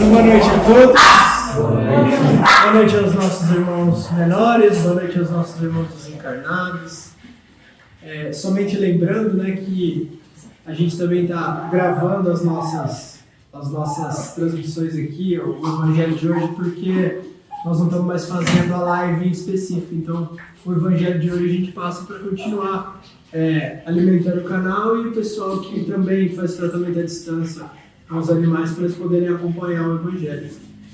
Boa noite a todos. Boa noite aos nossos irmãos menores, boa noite aos nossos irmãos desencarnados. Somente lembrando, né, que a gente também está gravando as nossas transmissões aqui, o Evangelho de hoje, porque nós não estamos mais fazendo a live em específico. Então, o Evangelho de hoje a gente passa para continuar alimentando o canal e o pessoal que também faz tratamento à distância aos animais para eles poderem acompanhar o Evangelho.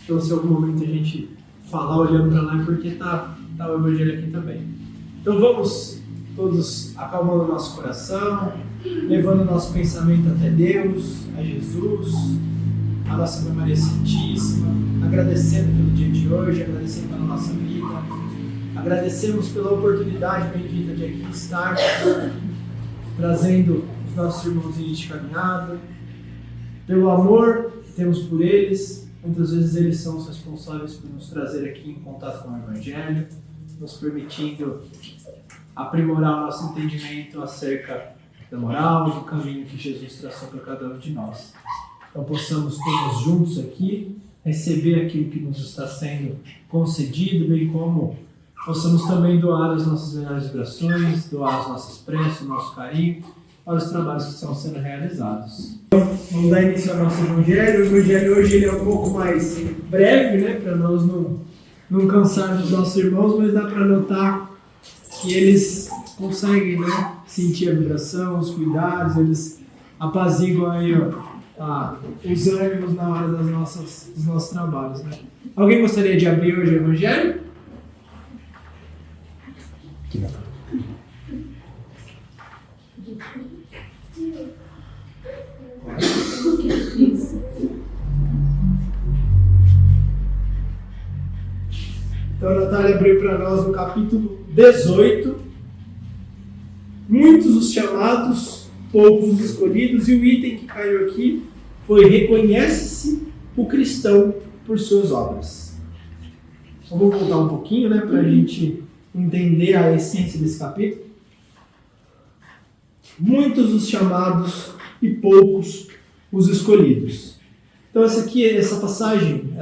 Então, se em algum momento a gente falar olhando para lá, é porque tá o Evangelho aqui também. Então, vamos todos acalmando o nosso coração, levando o nosso pensamento até Deus, a Jesus, a nossa Mãe Maria Santíssima, agradecendo pelo dia de hoje, agradecendo pela nossa vida, agradecemos pela oportunidade bendita de aqui estar, trazendo os nossos irmãozinhos de caminhada, pelo amor que temos por eles. Muitas vezes eles são os responsáveis por nos trazer aqui em contato com o Evangelho, nos permitindo aprimorar o nosso entendimento acerca da moral, do caminho que Jesus traçou para cada um de nós. Então possamos todos juntos aqui receber aquilo que nos está sendo concedido, bem como possamos também doar as nossas melhores vibrações, doar as nossas preces, o nosso carinho para os trabalhos que estão sendo realizados. Então, vamos dar início ao nosso Evangelho. O Evangelho hoje ele é um pouco mais breve, né, para nós não cansarmos os nossos irmãos, mas dá para notar que eles conseguem, né, sentir a vibração, os cuidados, eles apaziguam aí, os ânimos na hora dos nossos trabalhos, né? Alguém gostaria de abrir hoje o Evangelho? Então a Natália abriu para nós no capítulo 18. Muitos os chamados, poucos os escolhidos, e o item que caiu aqui foi: reconhece-se o cristão por suas obras. Só vou voltar um pouquinho, né, para a gente entender a essência desse capítulo. Muitos os chamados e poucos os escolhidos. Então essa passagem,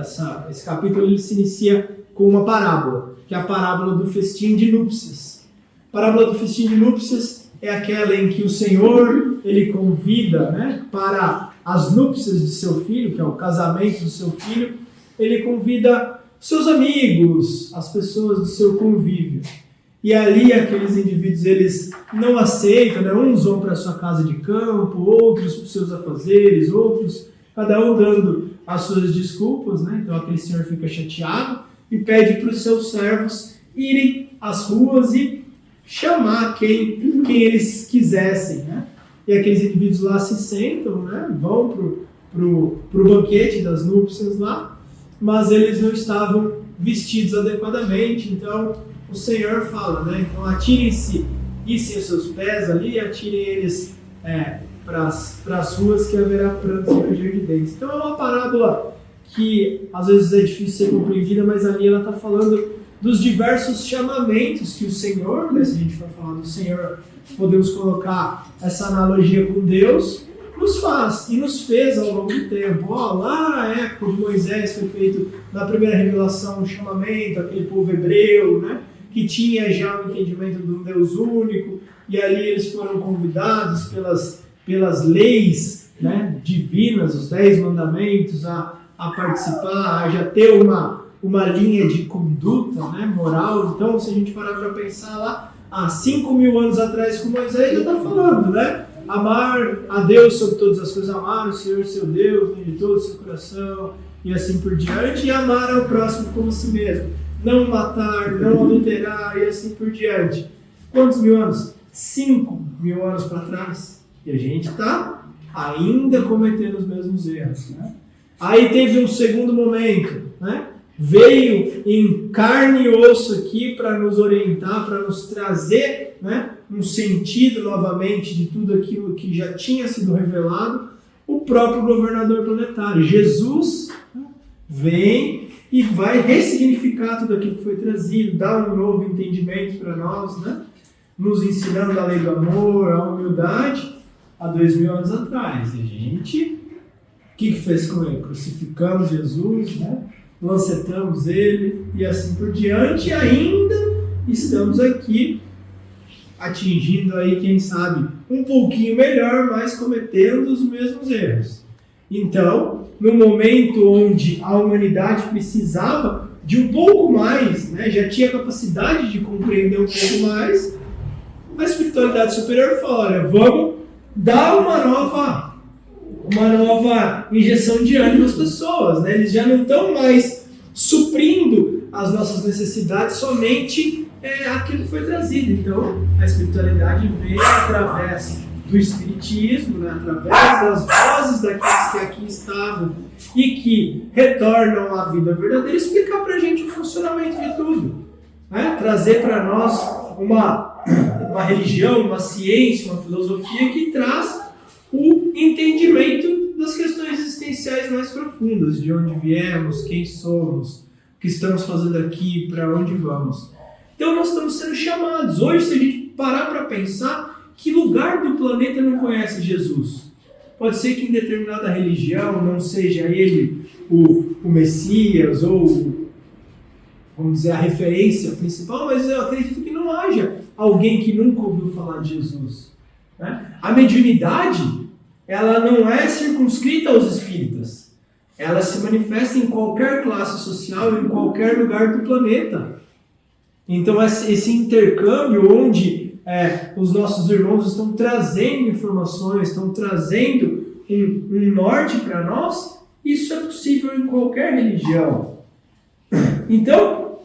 esse capítulo, ele se inicia com uma parábola, que é a parábola do festim de núpcias. A parábola do festim de núpcias é aquela em que o Senhor, ele convida, né, para as núpcias de seu filho, que é o casamento do seu filho, ele convida seus amigos, as pessoas do seu convívio. E ali aqueles indivíduos, eles não aceitam, né? Uns vão para a sua casa de campo, outros para os seus afazeres, outros, cada um dando as suas desculpas, né? Então aquele senhor fica chateado e pede para os seus servos irem às ruas e chamar quem eles quisessem, né? E aqueles indivíduos lá se sentam, né? Vão pro banquete das núpcias lá, mas eles não estavam vestidos adequadamente. Então o Senhor fala, né? Então atirem-se, issem os seus pés ali, atirem eles para as ruas, que haverá prantos e ranger de dentes. Então é uma parábola que às vezes é difícil ser compreendida, mas ali ela está falando dos diversos chamamentos que o Senhor, né, se a gente for falar do Senhor, podemos colocar essa analogia com Deus, nos faz e nos fez ao longo do tempo. Lá na época de Moisés foi feito, na primeira revelação, um chamamento, aquele povo hebreu, né, que tinha já o entendimento de um Deus único, e ali eles foram convidados pelas leis, né, divinas, os 10 mandamentos, a participar, a já ter uma linha de conduta, né, moral. Então, se a gente parar para pensar lá, há 5.000 anos atrás com Moisés, já está falando, né? Amar a Deus sobre todas as coisas, amar o Senhor seu Deus de todo o seu coração e assim por diante, e amar ao próximo como a si mesmo. Não matar, não adulterar e assim por diante. Quantos mil anos? 5.000 anos para trás. E a gente está ainda cometendo os mesmos erros, né? Aí teve um segundo momento, né? Veio em carne e osso aqui para nos orientar, para nos trazer, né, um sentido novamente de tudo aquilo que já tinha sido revelado, o próprio governador planetário. Jesus, né, vem e vai ressignificar tudo aquilo que foi trazido, dar um novo entendimento para nós, né, nos ensinando a lei do amor, a humildade, há 2.000 anos atrás. E a gente O que fez com ele? Crucificamos Jesus, né? Lancetamos ele e assim por diante, e ainda estamos aqui atingindo aí, quem sabe, um pouquinho melhor, mas cometendo os mesmos erros. Então, no momento onde a humanidade precisava de um pouco mais, né, já tinha capacidade de compreender um pouco mais, a espiritualidade superior fala, olha, vamos dar uma nova injeção de ânimo às pessoas, né? Eles já não estão mais suprindo as nossas necessidades somente aquilo que foi trazido. Então, a espiritualidade veio através do espiritismo, né? Através das vozes daqueles que aqui estavam e que retornam à vida verdadeira, explicar para a gente o funcionamento de tudo, né? Trazer para nós uma religião, uma ciência, uma filosofia que traz o entendimento das questões existenciais mais profundas, de onde viemos, quem somos, o que estamos fazendo aqui, para onde vamos. Então nós estamos sendo chamados. Hoje, se a gente parar para pensar, que lugar do planeta não conhece Jesus? Pode ser que em determinada religião não seja ele o Messias ou, vamos dizer, a referência principal, mas eu acredito que não haja alguém que nunca ouviu falar de Jesus, né? A mediunidade, ela não é circunscrita aos espíritas. Ela se manifesta em qualquer classe social, em qualquer lugar do planeta. Então, esse intercâmbio onde os nossos irmãos estão trazendo informações, estão trazendo um norte para nós, isso é possível em qualquer religião. Então,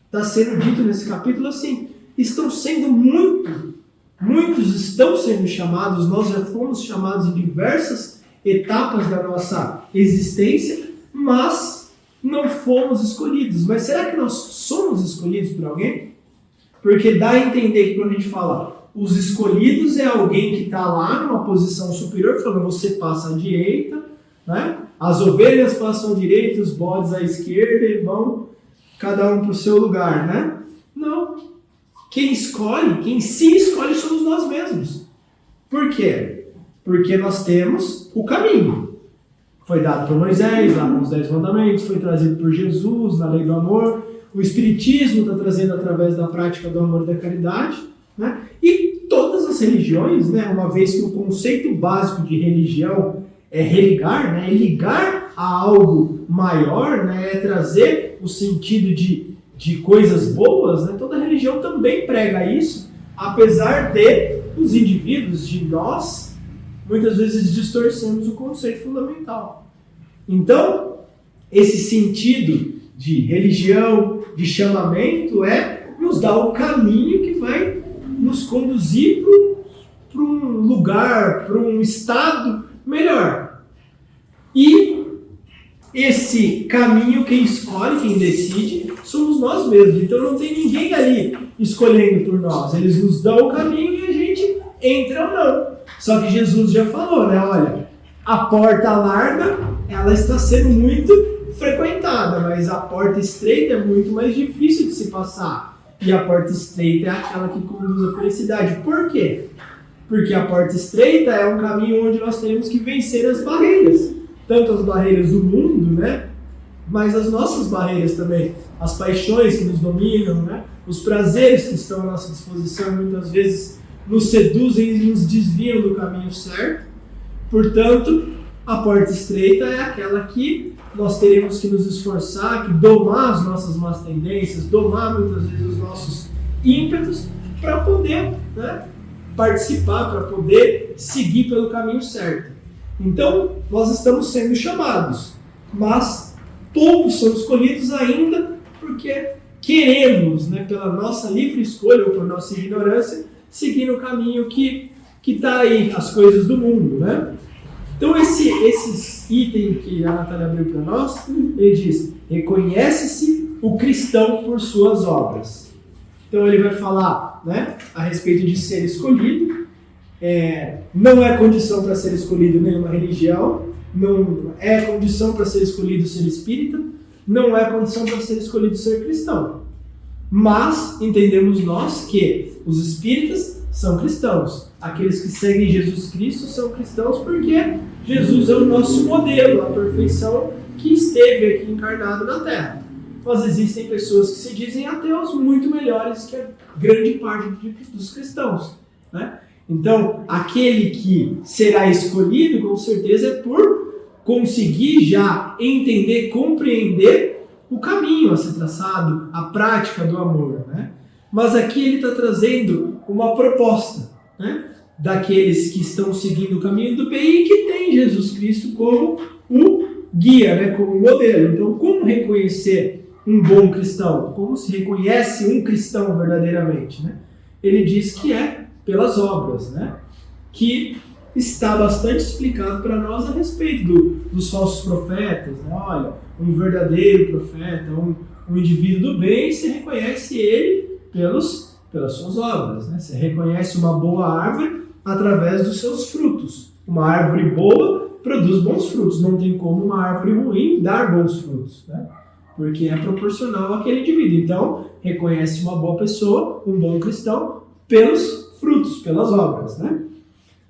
está sendo dito nesse capítulo assim, estão sendo muitos estão sendo chamados, nós já fomos chamados em diversas etapas da nossa existência, mas não fomos escolhidos. Mas será que nós somos escolhidos por alguém? Porque dá a entender que quando a gente fala os escolhidos é alguém que está lá numa posição superior, falando você passa à direita, né? As ovelhas passam à direita, os bodes à esquerda e vão cada um para o seu lugar, né? Não. Quem se escolhe somos nós mesmos. Por quê? Porque nós temos o caminho. Foi dado por Moisés, lá com os 10 mandamentos, foi trazido por Jesus, na lei do amor. O Espiritismo está trazendo através da prática do amor e da caridade, né? E todas as religiões, né, uma vez que o conceito básico de religião é religar, né, é ligar a algo maior, né, é trazer o sentido de coisas boas, né? Toda religião também prega isso, apesar de os indivíduos, de nós, muitas vezes distorcemos o conceito fundamental. Então, esse sentido de religião, de chamamento, nos dar o caminho que vai nos conduzir para um lugar, para um estado melhor. E esse caminho, quem escolhe, quem decide, somos nós mesmos. Então não tem ninguém ali escolhendo por nós. Eles nos dão o caminho e a gente entra ou não. Só que Jesus já falou, né? Olha, a porta larga, ela está sendo muito frequentada, mas a porta estreita é muito mais difícil de se passar. E a porta estreita é aquela que conduz à felicidade. Por quê? Porque a porta estreita é um caminho onde nós temos que vencer as barreiras. Tanto as barreiras do mundo, né? Mas as nossas barreiras também. As paixões que nos dominam, né? Os prazeres que estão à nossa disposição muitas vezes nos seduzem e nos desviam do caminho certo. Portanto, a porta estreita é aquela que nós teremos que nos esforçar, que domar as nossas más tendências, domar muitas vezes os nossos ímpetos para poder, né, participar, para poder seguir pelo caminho certo. Então, nós estamos sendo chamados, mas poucos são escolhidos ainda porque queremos, né, pela nossa livre escolha ou por nossa ignorância, seguir no caminho que está aí, as coisas do mundo, né? Então, esses itens que a Natália abriu para nós, ele diz, reconhece-se o cristão por suas obras. Então, ele vai falar, né, a respeito de ser escolhido. Não é condição para ser escolhido nenhuma religião, não é condição para ser escolhido ser espírita, não é condição para ser escolhido ser cristão. Mas entendemos nós que os espíritas são cristãos. Aqueles que seguem Jesus Cristo são cristãos porque Jesus é o nosso modelo, a perfeição que esteve aqui encarnado na Terra. Mas existem pessoas que se dizem ateus muito melhores que a grande parte dos cristãos, né? Então, aquele que será escolhido, com certeza, é por conseguir já entender, compreender o caminho a ser traçado, a prática do amor, né? Mas aqui ele está trazendo uma proposta, né, daqueles que estão seguindo o caminho do bem e que tem Jesus Cristo como o guia, né, como o modelo. Então, como reconhecer um bom cristão? Como se reconhece um cristão verdadeiramente, né? Ele diz que é pelas obras, né? Que está bastante explicado para nós a respeito dos falsos profetas, né? Olha, um verdadeiro profeta, um indivíduo do bem, você reconhece ele pelas suas obras, né? Você reconhece uma boa árvore através dos seus frutos. Uma árvore boa produz bons frutos. Não tem como uma árvore ruim dar bons frutos, né? Porque é proporcional àquele indivíduo. Então, reconhece uma boa pessoa, um bom cristão, pelos frutos, pelas obras, né?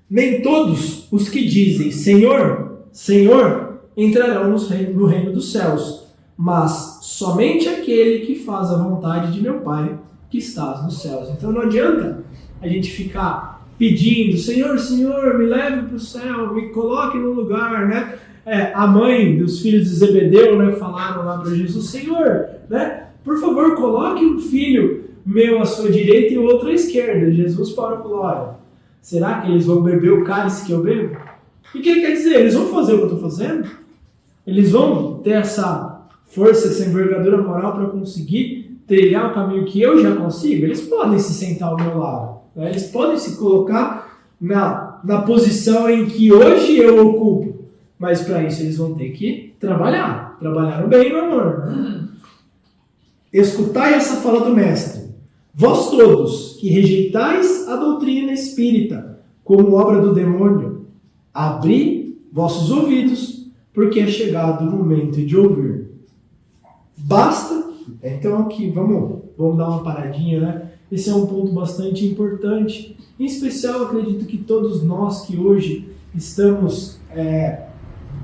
Nem todos os que dizem Senhor, Senhor, entrarão no reino dos céus, mas somente aquele que faz a vontade de meu Pai que estás nos céus. Então não adianta a gente ficar pedindo, Senhor, Senhor, me leve para o céu, me coloque no lugar, né? A mãe dos filhos de Zebedeu, né, falaram lá para Jesus, Senhor, né, por favor, coloque um filho meu à sua direita e o outro à esquerda. Jesus parou e falou, olha, será que eles vão beber o cálice que eu bebo? E o que ele quer dizer? Eles vão fazer o que eu estou fazendo? Eles vão ter essa força, essa envergadura moral para conseguir trilhar o caminho que eu já consigo? Eles podem se sentar ao meu lado, né? Eles podem se colocar na posição em que hoje eu ocupo, mas para isso eles vão ter que trabalhar no bem e no amor, né? Escutai essa fala do mestre. Vós todos que rejeitais a doutrina espírita como obra do demônio, abri vossos ouvidos, porque é chegado o momento de ouvir. Basta, então aqui, vamos dar uma paradinha, né? Esse é um ponto bastante importante. Em especial, acredito que todos nós que hoje estamos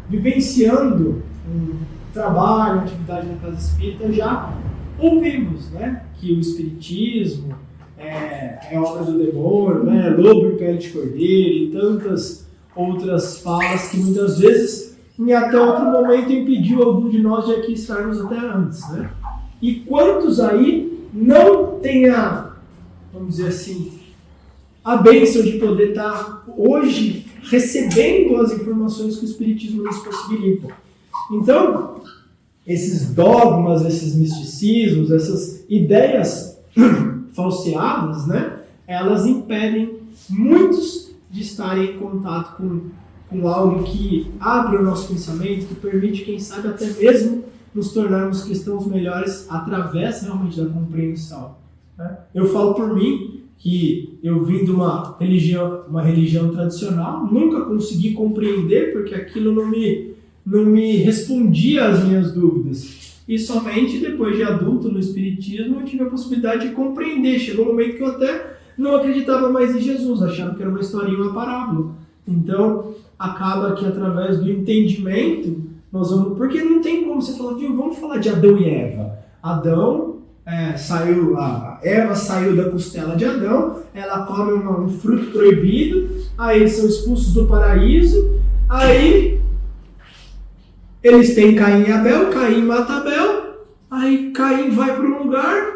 vivenciando um trabalho, atividade na casa espírita, já ouvimos, né, que o espiritismo é obra do demônio, né, lobo em pele de cordeiro e tantas outras falas que muitas vezes em até outro momento impediu algum de nós de aqui estarmos até antes, né? E quantos aí não têm vamos dizer assim, a bênção de poder estar hoje recebendo as informações que o espiritismo nos possibilita. Então, esses dogmas, esses misticismos, essas ideias falseadas, né, elas impedem muitos de estarem em contato com algo que abre o nosso pensamento, que permite, quem sabe, até mesmo nos tornarmos cristãos melhores através realmente da compreensão, né? Eu falo por mim que eu vim de uma religião tradicional, nunca consegui compreender porque aquilo não me respondia às minhas dúvidas. E somente depois de adulto no espiritismo eu tive a possibilidade de compreender. Chegou um momento que eu até não acreditava mais em Jesus, achava que era uma historinha, uma parábola. Então, acaba que através do entendimento, nós vamos... Porque não tem como você falar, viu, vamos falar de Adão e Eva. Eva saiu da costela de Adão, ela come um fruto proibido, aí eles são expulsos do paraíso, aí eles têm Caim e Abel, Caim mata Abel, aí Caim vai para um lugar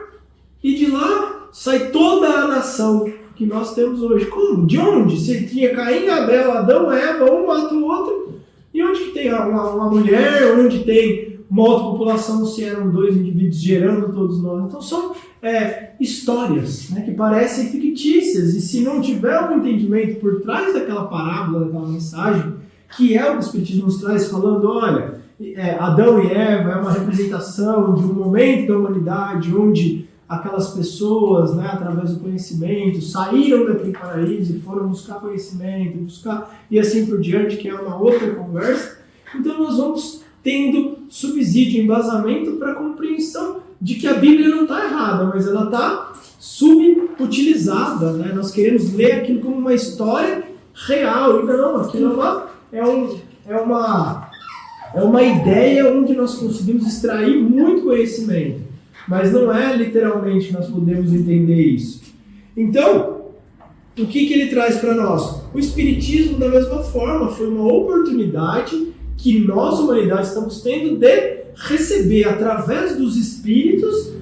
e de lá sai toda a nação que nós temos hoje. Como? De onde? Você tinha Caim, Abel, Adão, Eva, um mata o outro, e onde que tem uma mulher, onde tem uma outra população, se eram dois indivíduos gerando todos nós? Então são histórias, né, que parecem fictícias, e se não tiver um entendimento por trás daquela parábola, daquela mensagem, que é o que o Espiritismo nos traz, falando, olha, Adão e Eva é uma representação de um momento da humanidade onde aquelas pessoas, né, através do conhecimento, saíram daquele paraíso e foram buscar conhecimento, e assim por diante, que é uma outra conversa. Então nós vamos tendo subsídio, embasamento para a compreensão de que a Bíblia não está errada, mas ela está subutilizada, né? Nós queremos ler aquilo como uma história real, e não, aquilo é uma é uma ideia onde nós conseguimos extrair muito conhecimento, mas não é literalmente que nós podemos entender isso. Então, o que ele traz para nós? O Espiritismo, da mesma forma, foi uma oportunidade que nós, humanidade, estamos tendo de receber através dos Espíritos,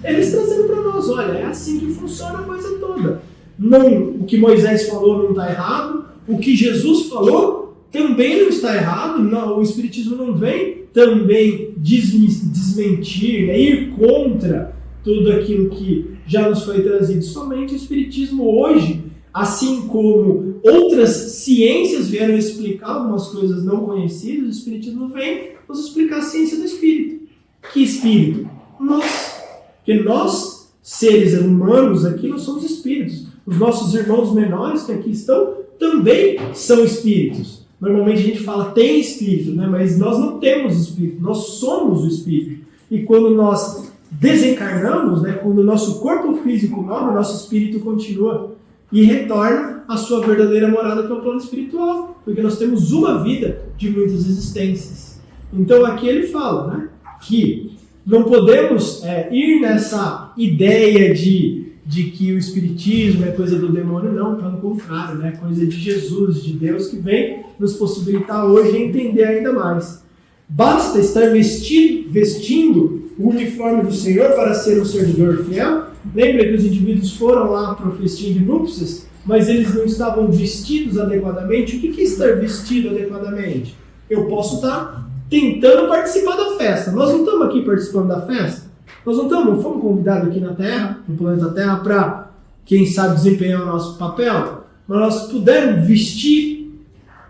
eles trazendo para nós, olha, é assim que funciona a coisa toda. Não, o que Moisés falou não está errado, o que Jesus falou também não está errado, não, o Espiritismo não vem também desmentir, né, ir contra tudo aquilo que já nos foi trazido. Somente o Espiritismo hoje, assim como outras ciências vieram explicar algumas coisas não conhecidas, o Espiritismo vem nos explicar a ciência do Espírito. Que Espírito? Nós. Porque nós, seres humanos aqui, nós somos espíritos. Os nossos irmãos menores que aqui estão também são espíritos. Normalmente a gente fala tem espírito, né? Mas nós não temos espírito, nós somos o espírito. E quando nós desencarnamos, né? Quando o nosso corpo físico morre, o nosso espírito continua e retorna à sua verdadeira morada, que é o plano espiritual. Porque nós temos uma vida de muitas existências. Então aqui ele fala, né? Que não podemos ir nessa ideia de que o Espiritismo é coisa do demônio, não, pelo contrário, né? Coisa de Jesus, de Deus, que vem nos possibilitar hoje entender ainda mais. Basta estar vestindo o uniforme do Senhor para ser um servidor fiel. Lembra que os indivíduos foram lá para o festim de núpcias, mas eles não estavam vestidos adequadamente? O que é estar vestido adequadamente? Eu posso estar tentando participar da festa. Nós não estamos aqui participando da festa? Nós não fomos convidados aqui na Terra, no planeta Terra, para, quem sabe, desempenhar o nosso papel? Mas nós pudermos vestir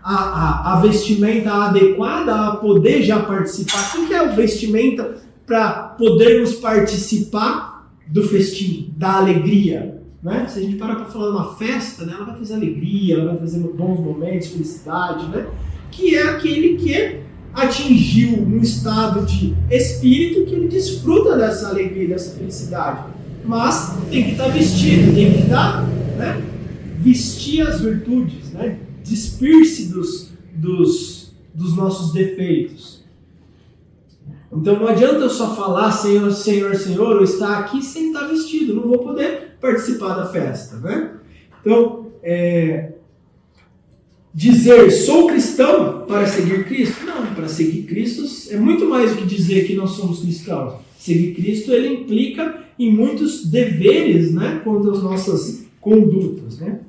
a vestimenta adequada a poder já participar. O que é o vestimenta para podermos participar do festim, da alegria? Né? Se a gente parar para falar de uma festa, né, ela vai trazer alegria, ela vai trazer bons momentos, felicidade, né? Que é aquele que atingiu um estado de espírito que ele desfruta dessa alegria, dessa felicidade. Mas tem que estar vestido, tem que estar, né, vestir as virtudes, né, despir-se dos nossos defeitos. Então não adianta eu só falar Senhor, Senhor, Senhor, ou estar aqui sem estar vestido, não vou poder participar da festa, né? Então, dizer sou cristão para seguir Cristo? Não, para seguir Cristo é muito mais do que dizer que nós somos cristãos. Seguir Cristo, ele implica em muitos deveres, né, quanto às nossas condutas, né?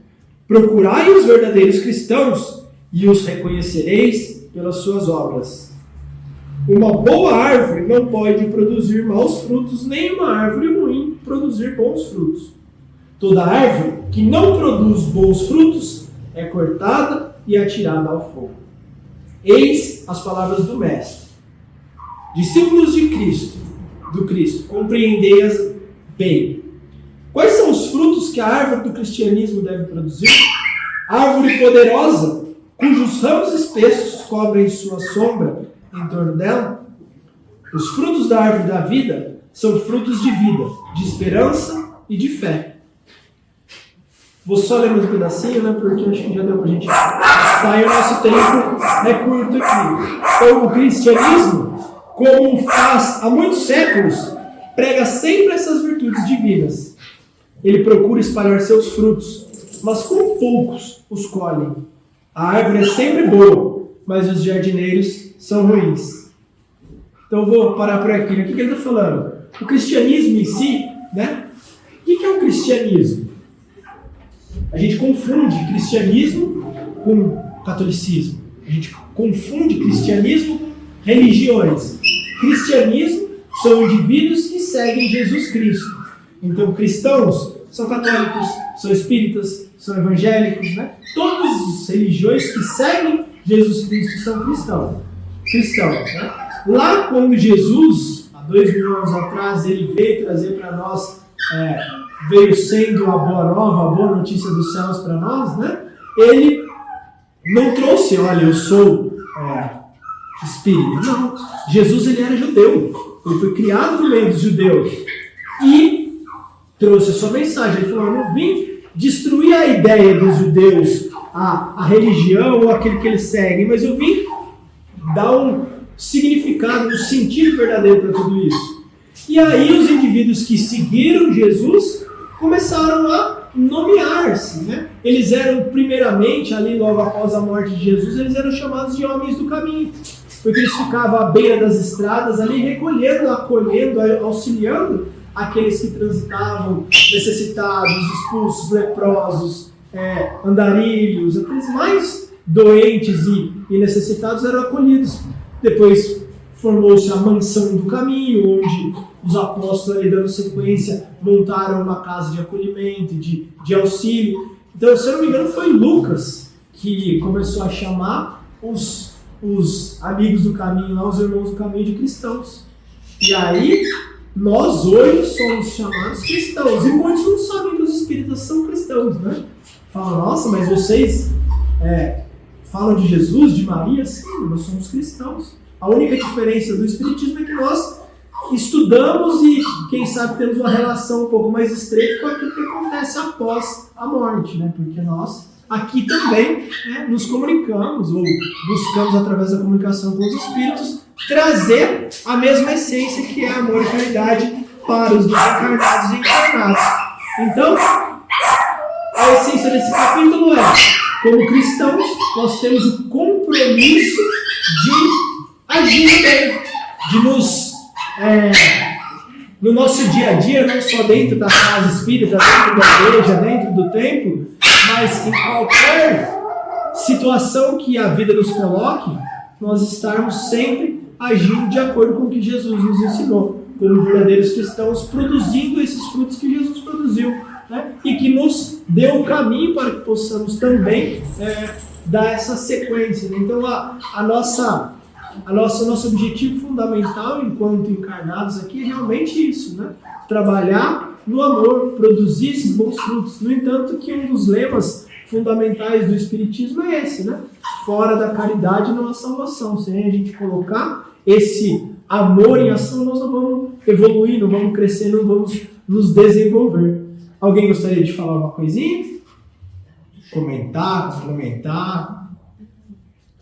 Procurai os verdadeiros cristãos e os reconhecereis pelas suas obras. Uma boa árvore não pode produzir maus frutos, nem uma árvore ruim produzir bons frutos. Toda árvore que não produz bons frutos é cortada e atirada ao fogo. Eis as palavras do Mestre. Discípulos de Cristo, do Cristo, compreendei-as bem. Quais são os frutos que a árvore do cristianismo deve produzir? Árvore poderosa, cujos ramos espessos cobrem sua sombra em torno dela? Os frutos da árvore da vida são frutos de vida, de esperança e de fé. Vou só ler mais um pedacinho, né? Porque acho que já deu pra gente estar e o nosso tempo é curto aqui. Então, o cristianismo, como faz há muitos séculos, prega sempre essas virtudes divinas. Ele procura espalhar seus frutos, mas com poucos os colhem. A árvore é sempre boa, mas os jardineiros são ruins. Então eu vou parar por aqui. O que ele está falando? O cristianismo em si, né? O que é o cristianismo? A gente confunde cristianismo com catolicismo. A gente confunde cristianismo com religiões. Cristianismo são indivíduos que seguem Jesus Cristo. Então, cristãos são católicos, são espíritas, são evangélicos, né? Todas as religiões que seguem Jesus Cristo são cristãos. Né? Lá, quando Jesus, há 2000 anos atrás, ele veio trazer para nós, veio sendo a boa nova, a boa notícia dos céus para nós, né? Ele não trouxe, olha, eu sou espírita. Não. Jesus, ele era judeu. Ele foi criado no meio dos judeus. E trouxe a sua mensagem. Ele falou, eu não vim destruir a ideia dos judeus a religião ou aquele que eles seguem, mas eu vim dar um significado, um sentido verdadeiro para tudo isso. E aí os indivíduos que seguiram Jesus começaram a nomear-se, né? Eles eram, primeiramente, ali logo após a morte de Jesus, eles eram chamados de homens do caminho, porque eles ficavam à beira das estradas ali, recolhendo, acolhendo, auxiliando aqueles que transitavam, necessitados, expulsos, leprosos, andarilhos, aqueles mais doentes e necessitados eram acolhidos. Depois formou-se a mansão do caminho, onde os apóstolos, ali, dando sequência, montaram uma casa de acolhimento, de auxílio. Então, se eu não me engano, foi Lucas que começou a chamar os amigos do caminho, os irmãos do caminho, de cristãos. E aí, nós hoje somos chamados cristãos. E muitos não sabem que os espíritas são cristãos, né? Falam, nossa, mas vocês falam de Jesus, de Maria? Sim, nós somos cristãos. A única diferença do espiritismo é que nós estudamos e, quem sabe, temos uma relação um pouco mais estreita com aquilo que acontece após a morte, né? Porque nós aqui também nos comunicamos, ou buscamos, através da comunicação com os espíritos, trazer a mesma essência, que é amor e caridade para os desencarnados e encarnados. Então, a essência desse capítulo é: como cristãos, nós temos o compromisso de agir bem, de nos, no nosso dia a dia, não só dentro da casa espírita, dentro da igreja, dentro do templo, mas em qualquer situação que a vida nos coloque, nós estarmos sempre agindo de acordo com o que Jesus nos ensinou, como verdadeiros cristãos, produzindo esses frutos que Jesus produziu, né? E que nos deu o caminho para que possamos também dar essa sequência. Então, nosso objetivo fundamental enquanto encarnados aqui é realmente isso, né? Trabalhar no amor, produzir esses bons frutos. No entanto, que um dos lemas fundamentais do Espiritismo é esse, né? Fora da caridade não há salvação. Sem a gente colocar esse amor em ação, nós não vamos evoluir, não vamos crescer, não vamos nos desenvolver. Alguém gostaria de falar uma coisinha? Comentar, complementar?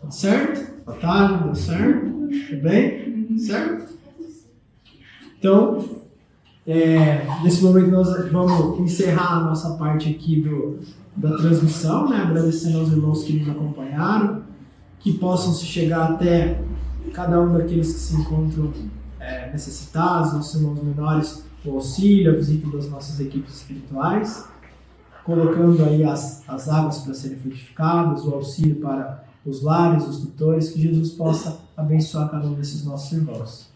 Tudo certo? Batalha, deu certo? Tudo bem? Certo? Então, nesse momento nós vamos encerrar a nossa parte aqui da transmissão, né? Agradecendo aos irmãos que nos acompanharam, que possam se chegar até cada um daqueles que se encontram necessitados, nossos irmãos menores, o auxílio, a visita das nossas equipes espirituais, colocando aí as águas para serem frutificadas, o auxílio para os lares, os tutores, que Jesus possa abençoar cada um desses nossos irmãos.